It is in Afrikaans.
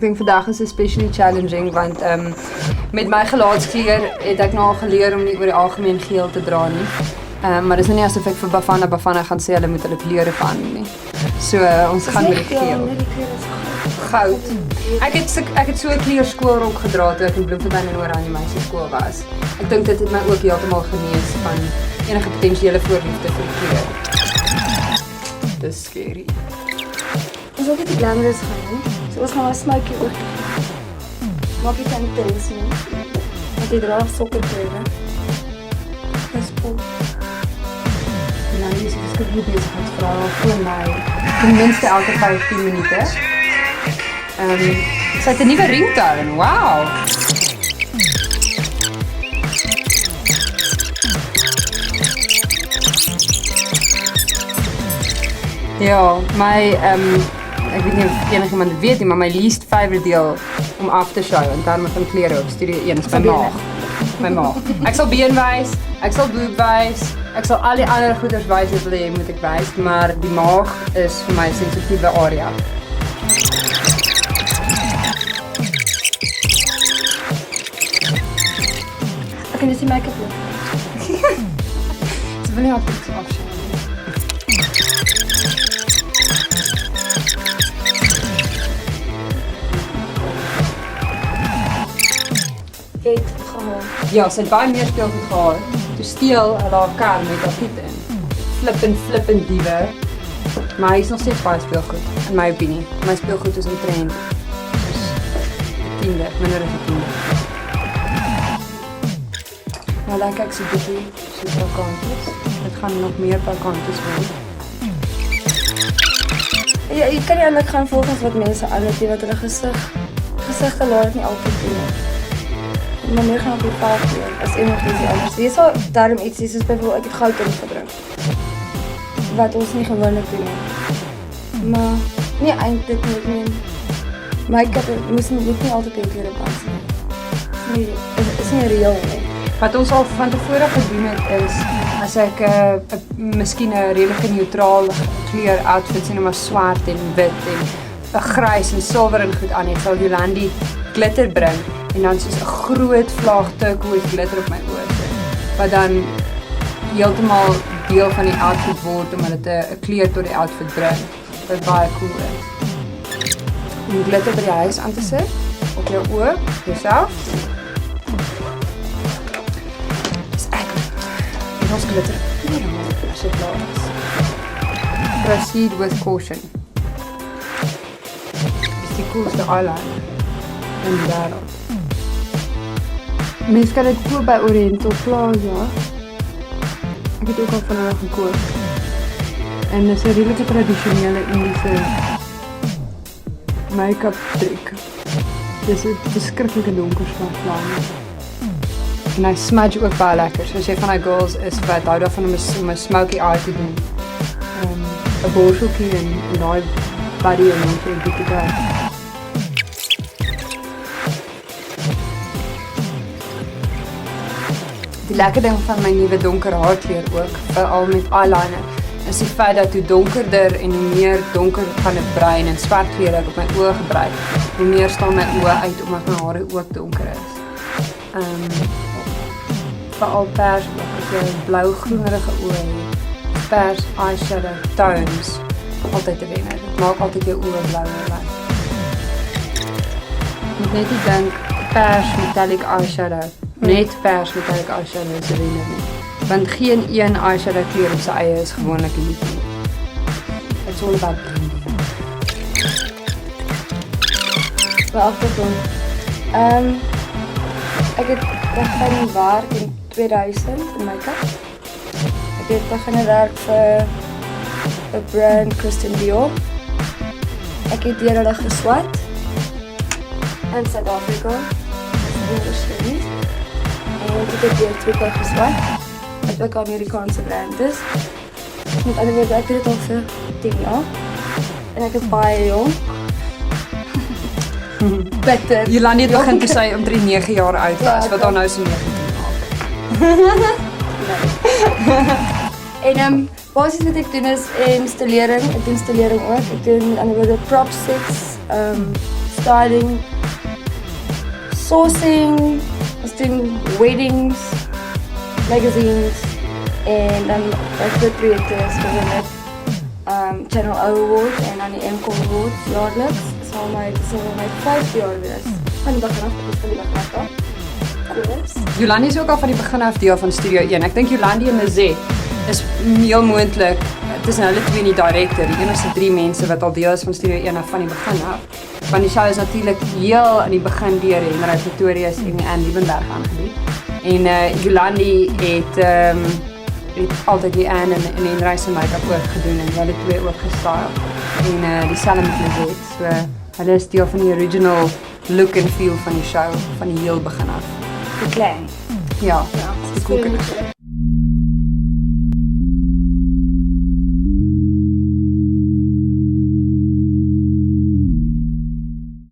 dink vandag is especially challenging want met my gelaatskleur het ek nou al geleer om nie oor die algemeen geel te dra nie. Maar dis nou nie asof ek vir Bafana gaan sê hulle moet hulle kleure verander nie. So ons gaan met die geel. Goud. Ek het so 'n kleurskoolrok gedra toe ek in Bloemfontein en Oranje meisieskool was. Ek dink dit het my ook heeltemal genees van enige potensiële voorliefde vir kleur. Dis scary. Ons wil die glamorous gaan, hè? So ons gaan maar smoky oor. Maak jy kan tens nie. Want jy dra sokke kleure. Dis cool. Nou, jy is beskikbaar besigheidsvrae vir my. Ten minste elke 15 minute. Sy het 'n nuwe ringtone. Wow. Ja, my ek weet nie of enigiemand dit weet nie, maar my least favorite deel om af te show en dan met van klere op studie 1 is my maag. My maag. Ek sal been wys, ek sal boob wys, ek sal al die ander goeders wys wat jy moet ek wys, maar die maag is vir my 'n sensitiewe area. Ek kan dis die make-up look. Sy wil nie haar piks afshow. Het gehaal. Ja, sy het baie meer speelgoed gehad. Toe steel hulle haar kar met haar fiets in. Flippend diewe. Maar hy is nog steeds baie speelgoed, in my opinie. My speelgoed is omtrent soos 10, minder as 10. Nou lyk ek so bietjie soos vakanties. Dit gaan nog meer vakanties word. Ja, jy kan nie eintlik gaan volgens wat mense anders doen wat hulle gesigte laat dit nie altyd doen nie. Maar meer gaan op die paal kleur as iemand anders. Wie sal daarom iets is soos byvoorbeeld ek het goud in gebring. Wat ons nie gewoonlik doen nie. Maar nie eintlik nie. Make-up moet nie altyd in kleure pas nie. Is nie reëel nie. Wat ons al van tevore gedoen het is, as ek miskien 'n redelike neutraal kleur outfit sien, maar swart en wit en 'n grys en silwer en goed aan het, sal Jolandi glitter bring en dan soos 'n groot vlaag turquoise glitter op my oë sit, wat dan heeltemal deel van die outfit word omdat dit 'n kleur tot die outfit bring, wat baie cool is. Om glitter by die huis aan te sit, op jou oë, jouself. Ons glitter as jy klaar is. Proceed with caution. Dis die coolste eyeliner in die wêreld. Mens kan dit koop by Oriental Plaza. Ek het ook al van hulle gekoop. En dis 'n redelike tradisionele Indiese make-up trick. Dis 'n verskriklike donker swart liner. En hy smudge ook baie lekker. So as jy van die girls is wat hou daarvan om 'n smoky eye te doen. 'n borseltjie en daai body en dan so goed te gaan. Die lekker ding van my nuwe donker haarkleur ook, veral met eyeliner, is die feit dat hoe donkerder en hoe meer donker van 'n bruin en swart kleur ek op my oë gebruik, hoe meer staan my oë uit omdat my hare ook donker is. Veral pers ook, as jy blauw-groenerige oë het, pers eyeshadow tones, altyd te wenner. Dit maak altyd jou oë blauwer lyk. Moet net nie dink, pers metallic eyeshadow, net pers metallic eyeshadow is 'n wenner nie. Want geen een eyeshadow kleur op sy eie is gewoonlik lief nie. It's all about blending. Wel agtergrond. Ek het begin werk in 2000 in make-up. Ek het begin werk vir 'n brand Christian Dior. Ek het deur hulle geswat in Suid-Afrika. Dit is nie. En ek het deur Tricot geswat. Wat ook 'n Amerikaanse brand is. Met ander woorde, ek het dit al vir 10 jaar. En ek is baie jong. Bitter. Jolandi het begin toe sy omtrent 9 jaar oud was, wat haar nou so 19 maak. En basies wat ek doen is installering. Ek doen installering ook. Ek doen met ander woorde prop sets, styling, sourcing, ons doen weddings, magazines en dan wat vir projekte is gewoonlik Channel O Awards en dan die MCOM Awards jaarliks. Sal my 5 jaar wees. Van die begin af, Jolandi is ook al van die begin af deel van Studio 1. Ek dink Jolandi en Lizette is heel moontlik tussen hulle twee en die director, die enigste 3 mense wat al deel is van Studio 1 af van die begin af. Want die show is natuurlijk heel in die begin deur Henry Pretorius en Anne Liebenberg aangebied. En Jolandi het altyd die Anne en Henry se make-up ook gedoen en hulle twee ook gestyle. En dieselfde met Lizette. So hulle is deel van die original look and feel van die show van die heel begin af. Die klein. Ja, die cool